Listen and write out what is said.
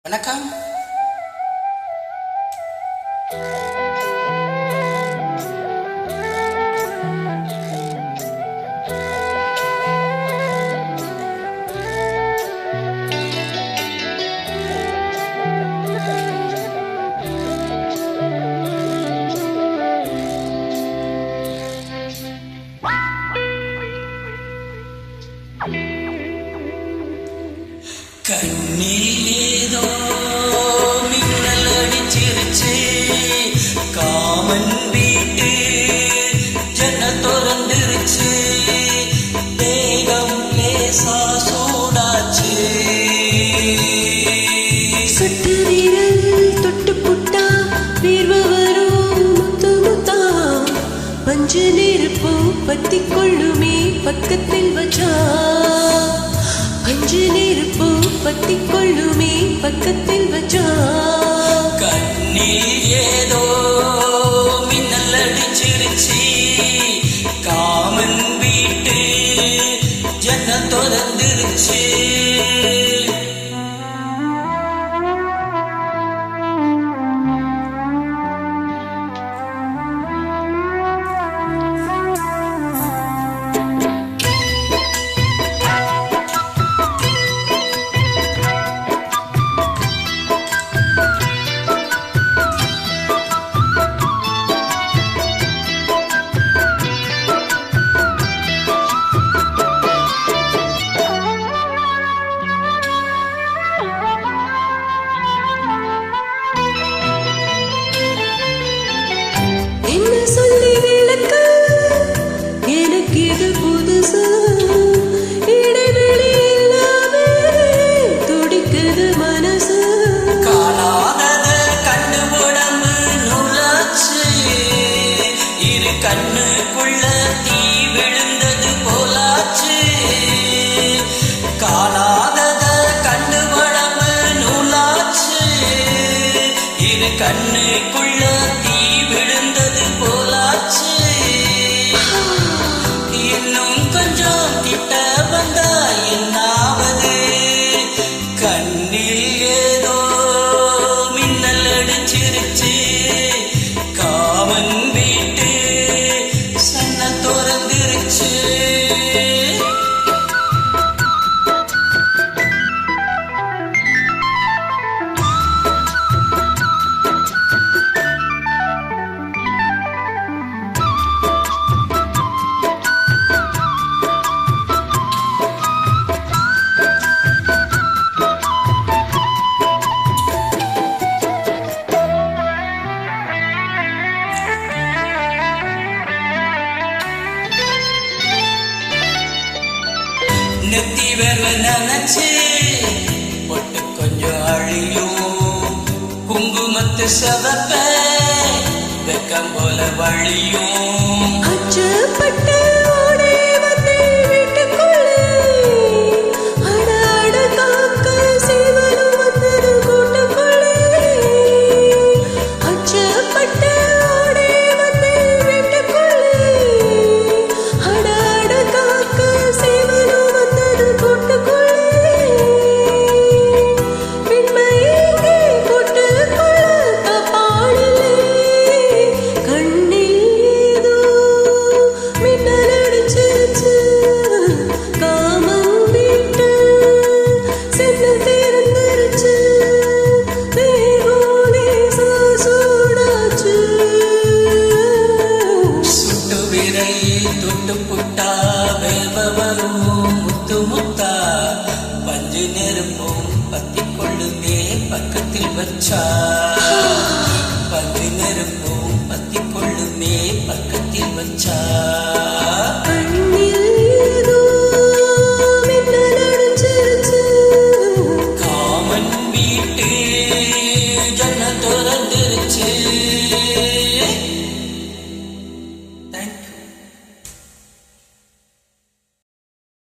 வணக்கம். கண்ணில் ஏதோ மின்னல் அடிச்சிருச்சு, காமன் வீட்டு ஜன்னல் திறந்துருச்சு, தேகம் லேசா சூடாச்சு. சட்டு வீரல் தொட்டு புட்டா வீர்வ வரும் முத்து முத்தா, பஞ்சு நெருப்பு பத்தி கொள்ளுமே பக்கத்தில் வச்சா, பஞ்சு நெருப்பு பத்தி கொள்ளுமே பக்கத்தில் வச்சா. கண்ணில் ஏதோ மின்னல் அடிச்சிருச்சு, காமன் வீட்டு ஜன்னல் திறந்துருச்சு. கண்ணுக்குள்ள தீ விழுந்தது போலாச்சு, காணாதத கண்டு வளமு நூலாச்சு. இரு கண்ணுக்குள்ள தீ விழுந்தது போலாச்சு. இன்னும் கொஞ்சம் கிட்ட வந்தா என்னாவது, கண்ணில் ஏதோ மின்னல் அடிச்சிருச்சு, காமன் வீட்டு சன்னல் திறந்துருச்சு. நெத்தி வேர்வை நினைச்சு பொட்டு கொஞ்சம் அழியும், குங்குமத்து சதப்ப வெக்கம் போல வழியும். அச்சப்பட்டு ஓடி வந்து வீட்டுக்குள்ளே, அட அட காக்க சீவனும் வந்தது கூட்டுக்குள்ளே. அச்சப்பட்டு ஓடி வந்து வீட்டுக்குள்ளே, அட அட காக்க சீவனும் வந்தது கூட்டுக்குள்ளே. பின்மையே கூட்டுக்குள்ள தப்பாடிலே, கண்ணில் ஏதோ மின்னல் அடிச்சிருச்சு, காமன் வீட்டு சென்னல் திறந்துருச்சு, தேகம் லேசா சூடாச்சு. சுட்டு விரையில் தொட்டு புட்டா வேவ வரும் முத்து முத்தா, பஞ்சு நெருப்பும் பத்தி கொள்ளுமே பக்கத்தில் வச்சா, பஞ்சு நெருப்பும் பத்தி கொள்ளுமே பக்கத்தில் வச்சா. கண்ணில் ஏதோ மின்னல் அடிச்சிருச்சு, காமன் வீட்டு ஜன்னல் திறந்துருச்சு.